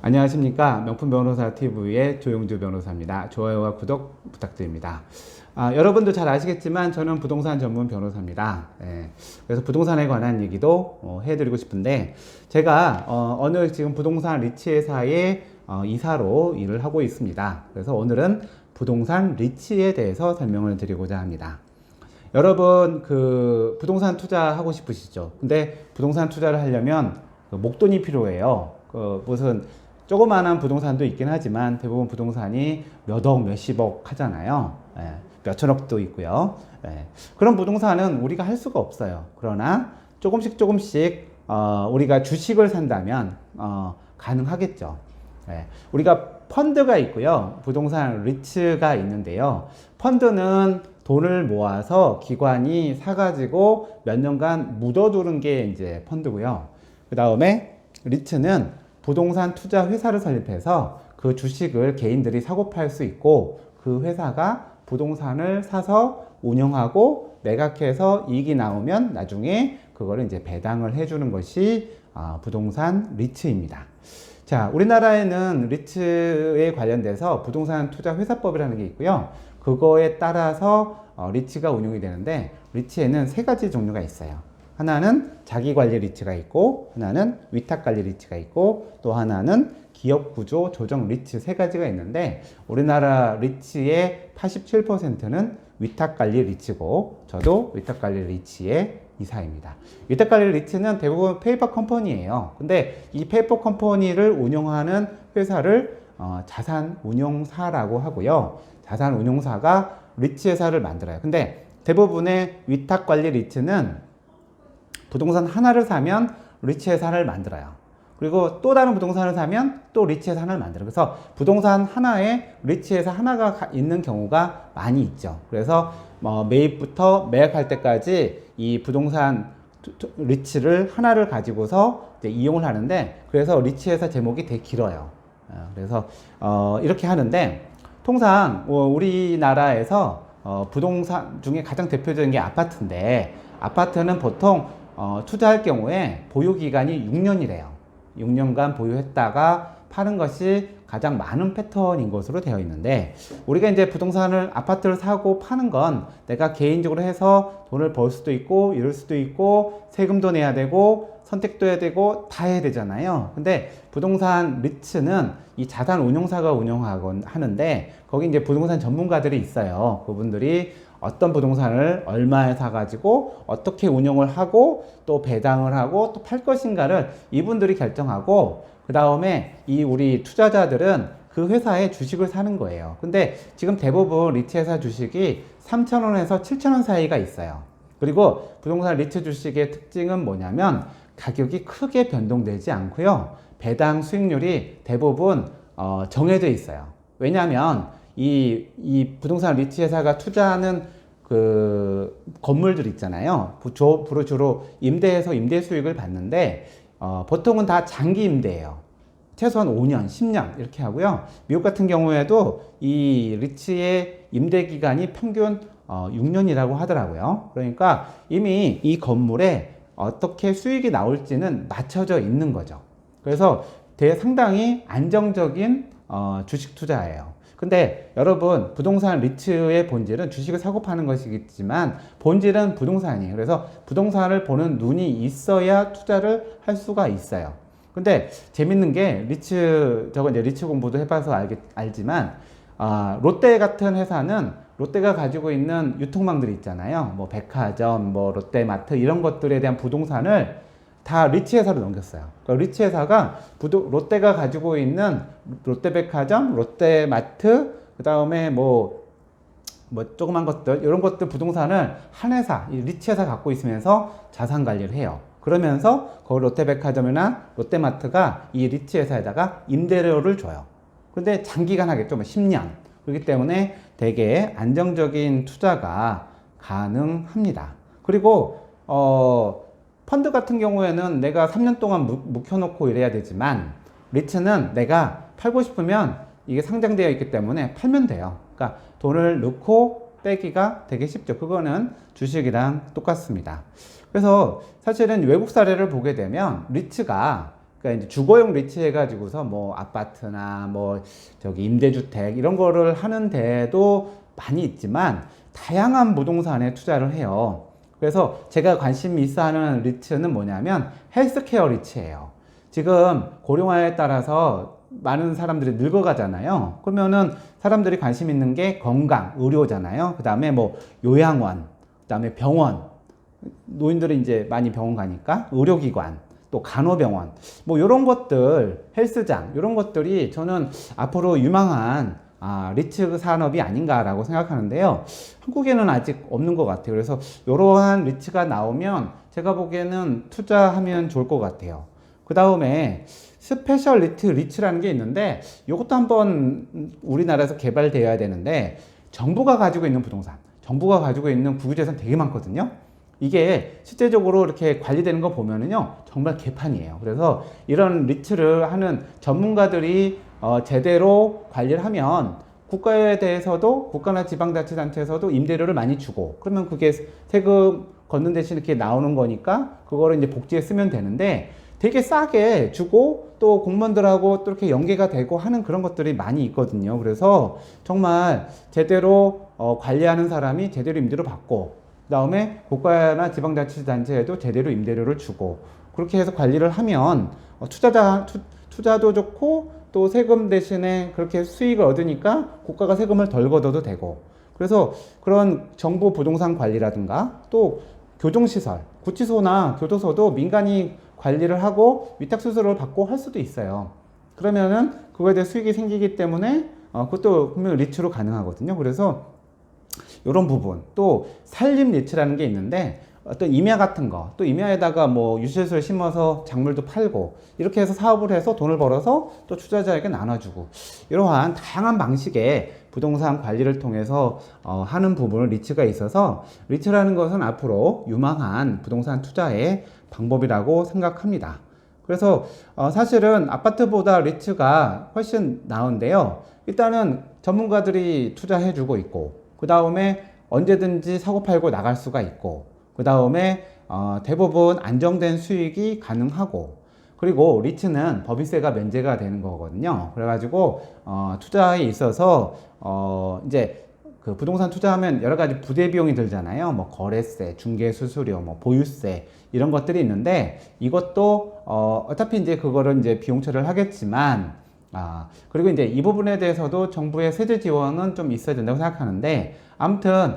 안녕하십니까. 명품 변호사 TV의 조용주 변호사입니다. 좋아요와 구독 부탁드립니다. 여러분도 잘 아시겠지만 저는 부동산 전문 변호사입니다. 그래서 부동산에 관한 얘기도 해드리고 싶은데 제가 어느 지금 부동산 리츠 회사의 이사로 일을 하고 있습니다. 그래서 오늘은 부동산 리츠에 대해서 설명을 드리고자 합니다. 여러분 부동산 투자하고 싶으시죠? 근데 부동산 투자를 하려면 목돈이 필요해요. 무슨 조그마한 부동산도 있긴 하지만 대부분 부동산이 몇억, 몇십억 하잖아요. 몇천억도 있고요. 그런 부동산은 우리가 할 수가 없어요. 그러나 조금씩 우리가 주식을 산다면 가능하겠죠. 우리가 펀드가 있고요. 부동산 리츠가 있는데요. 펀드는 돈을 모아서 기관이 사가지고 몇 년간 묻어두는 게 이제 펀드고요. 그 다음에 리츠는 부동산 투자 회사를 설립해서 그 주식을 개인들이 사고 팔 수 있고 그 회사가 부동산을 사서 운영하고 매각해서 이익이 나오면 나중에 그거를 이제 배당을 해주는 것이 부동산 리츠입니다. 자, 우리나라에는 리츠에 관련돼서 부동산 투자 회사법이라는 게 있고요. 그거에 따라서 리츠가 운영이 되는데 리츠에는 세 가지 종류가 있어요. 하나는 자기관리 리츠가 있고, 하나는 위탁관리 리츠가 있고, 또 하나는 기업구조 조정 리츠 세 가지가 있는데 우리나라 리츠의 87%는 위탁관리 리츠고 저도 위탁관리 리츠의 이사입니다. 위탁관리 리츠는 대부분 페이퍼 컴퍼니예요. 근데 이 페이퍼 컴퍼니를 운영하는 회사를 자산운용사라고 하고요. 자산운용사가 리츠 회사를 만들어요. 근데 대부분의 위탁관리 리츠는 부동산 하나를 사면 리츠 회사를 만들어요. 그리고 또 다른 부동산을 사면 또 리츠 회사를 만들어요. 그래서 부동산 하나에 리츠 회사 하나가 있는 경우가 많이 있죠. 그래서 매입부터 매각할 때까지 이 부동산 리츠를 하나를 가지고서 이제 이용을 하는데 그래서 리츠 회사 제목이 되게 길어요. 그래서 이렇게 하는데 통상 우리나라에서 부동산 중에 가장 대표적인 게 아파트인데 아파트는 보통 투자할 경우에 보유기간이 6년이래요. 6년간 보유했다가 파는 것이 가장 많은 패턴인 것으로 되어 있는데 우리가 이제 부동산을 아파트를 사고 파는 건 내가 개인적으로 해서 돈을 벌 수도 있고 이럴 수도 있고 세금도 내야 되고 선택도 해야 되고 다 해야 되잖아요. 근데 부동산 리츠는 이 자산 운용사가 운영하곤 하는데 거기 이제 부동산 전문가들이 있어요. 그분들이 어떤 부동산을 얼마에 사가지고 어떻게 운영을 하고 또 배당을 하고 또 팔 것인가를 이분들이 결정하고 그 다음에 이 우리 투자자들은 그 회사의 주식을 사는 거예요. 근데 지금 대부분 리츠 회사 주식이 3,000원에서 7,000원 사이가 있어요. 그리고 부동산 리츠 주식의 특징은 뭐냐면 가격이 크게 변동되지 않고요. 배당 수익률이 대부분 정해져 있어요. 왜냐하면 이 부동산 리츠 회사가 투자하는 그 건물들 있잖아요. 주로 임대해서 임대 수익을 받는데 보통은 다 장기 임대예요. 최소한 5년, 10년 이렇게 하고요. 미국 같은 경우에도 이 리츠의 임대 기간이 평균 6년이라고 하더라고요. 그러니까 이미 이 건물에 어떻게 수익이 나올지는 맞춰져 있는 거죠. 그래서 상당히 안정적인 주식 투자예요. 근데 여러분 부동산 리츠의 본질은 주식을 사고 파는 것이겠지만 본질은 부동산이에요. 그래서 부동산을 보는 눈이 있어야 투자를 할 수가 있어요. 근데 재밌는 게 저거 이제 리츠 공부도 해봐서 알지만 롯데 같은 회사는 롯데가 가지고 있는 유통망들이 있잖아요. 뭐 백화점, 뭐 롯데마트 이런 것들에 대한 부동산을 다 리츠 회사로 넘겼어요. 그러니까 리츠 회사가 롯데가 가지고 있는 롯데백화점, 롯데마트, 그 다음에 뭐 조그만 것들 이런 것들 부동산을 한 회사, 이 리츠 회사 갖고 있으면서 자산 관리를 해요. 그러면서 그 롯데백화점이나 롯데마트가 이 리츠 회사에다가 임대료를 줘요. 근데 장기간 하겠죠. 뭐 10년. 그렇기 때문에 되게 안정적인 투자가 가능합니다. 그리고 펀드 같은 경우에는 내가 3년 동안 묵혀놓고 이래야 되지만 리츠는 내가 팔고 싶으면 이게 상장되어 있기 때문에 팔면 돼요. 그러니까 돈을 넣고 빼기가 되게 쉽죠. 그거는 주식이랑 똑같습니다. 그래서 사실은 외국 사례를 보게 되면 리츠가 그러니까 이제 주거용 리츠 해가지고서 뭐 아파트나 뭐 저기 임대주택 이런 거를 하는 데도 많이 있지만 다양한 부동산에 투자를 해요. 그래서 제가 관심이 있어 하는 리츠는 뭐냐면 헬스케어 리츠예요. 지금 고령화에 따라서 많은 사람들이 늙어가잖아요. 그러면은 사람들이 관심 있는 게 건강, 의료잖아요. 그 다음에 뭐 요양원, 그 다음에 병원. 노인들은 이제 많이 병원 가니까 의료기관, 또 간호병원, 뭐 이런 것들, 헬스장 이런 것들이 저는 앞으로 유망한 리츠 산업이 아닌가라고 생각하는데요. 한국에는 아직 없는 것 같아요. 그래서 이러한 리츠가 나오면 제가 보기에는 투자하면 좋을 것 같아요. 그 다음에 스페셜 리츠라는 게 있는데 이것도 한번 우리나라에서 개발되어야 되는데 정부가 가지고 있는 부동산, 정부가 가지고 있는 국유재산 되게 많거든요. 이게 실제적으로 이렇게 관리되는 거 보면은요 정말 개판이에요. 그래서 이런 리츠를 하는 전문가들이 제대로 관리를 하면 국가에 대해서도 국가나 지방자치단체에서도 임대료를 많이 주고 그러면 그게 세금 걷는 대신 이렇게 나오는 거니까 그거를 이제 복지에 쓰면 되는데 되게 싸게 주고 또 공무원들하고 또 이렇게 연계가 되고 하는 그런 것들이 많이 있거든요. 그래서 정말 제대로 관리하는 사람이 제대로 임대료 받고 그 다음에 국가나 지방자치단체에도 제대로 임대료를 주고 그렇게 해서 관리를 하면 투자도 좋고 또 세금 대신에 그렇게 수익을 얻으니까 국가가 세금을 덜 걷어도 되고 그래서 그런 정부 부동산 관리라든가 또 교정시설, 구치소나 교도소도 민간이 관리를 하고 위탁수수료를 받고 할 수도 있어요. 그러면은 그거에 대해 수익이 생기기 때문에 그것도 분명 리츠로 가능하거든요. 그래서 이런 부분 또 산림 리츠라는 게 있는데 어떤 임야 같은 거 또 임야에다가 뭐 유실수를 심어서 작물도 팔고 이렇게 해서 사업을 해서 돈을 벌어서 또 투자자에게 나눠주고 이러한 다양한 방식의 부동산 관리를 통해서 하는 부분을 리츠가 있어서 리츠라는 것은 앞으로 유망한 부동산 투자의 방법이라고 생각합니다. 그래서 사실은 아파트보다 리츠가 훨씬 나은데요. 일단은 전문가들이 투자해주고 있고 그 다음에 언제든지 사고팔고 나갈 수가 있고 그 다음에 대부분 안정된 수익이 가능하고 그리고 리츠는 법인세가 면제가 되는 거거든요. 그래가지고 투자에 있어서 이제 그 부동산 투자하면 여러 가지 부대 비용이 들잖아요. 뭐 거래세, 중개수수료, 뭐 보유세 이런 것들이 있는데 이것도 어차피 이제 그거를 이제 비용 처리를 하겠지만 그리고 이제 이 부분에 대해서도 정부의 세제 지원은 좀 있어야 된다고 생각하는데 아무튼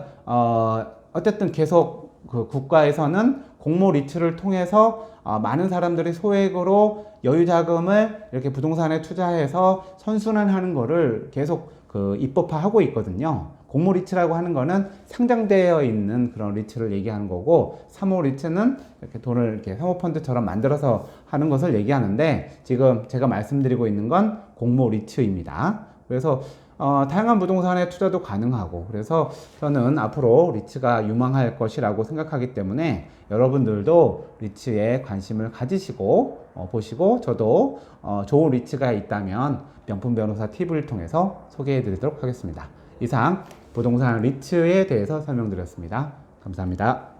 어쨌든 계속 그 국가에서는 공모 리츠를 통해서 많은 사람들이 소액으로 여유 자금을 이렇게 부동산에 투자해서 선순환하는 거를 계속 그 입법화하고 있거든요. 공모 리츠라고 하는 거는 상장되어 있는 그런 리츠를 얘기하는 거고 사모 리츠는 이렇게 돈을 이렇게 사모펀드처럼 만들어서 하는 것을 얘기하는데 지금 제가 말씀드리고 있는 건 공모 리츠입니다. 그래서 다양한 부동산에 투자도 가능하고 그래서 저는 앞으로 리츠가 유망할 것이라고 생각하기 때문에 여러분들도 리츠에 관심을 가지시고 보시고 저도 좋은 리츠가 있다면 명품 변호사 TV를 통해서 소개해 드리도록 하겠습니다. 이상 부동산 리츠에 대해서 설명드렸습니다. 감사합니다.